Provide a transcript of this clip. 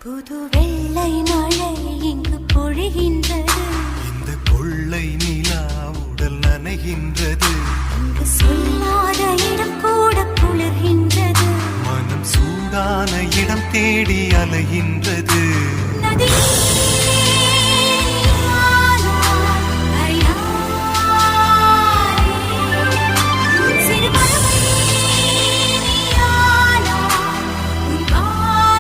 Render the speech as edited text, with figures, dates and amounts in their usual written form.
புது வெள்ளை மழை இங்கு பொழிகின்றது. இந்த கொள்ளை நிலா உடல் நனைகின்றது. இங்கு சொல்லாத இடம் கூட குளிர்கின்றது. மனம் சூடான இடம் தேடி அலைகின்றது. நதி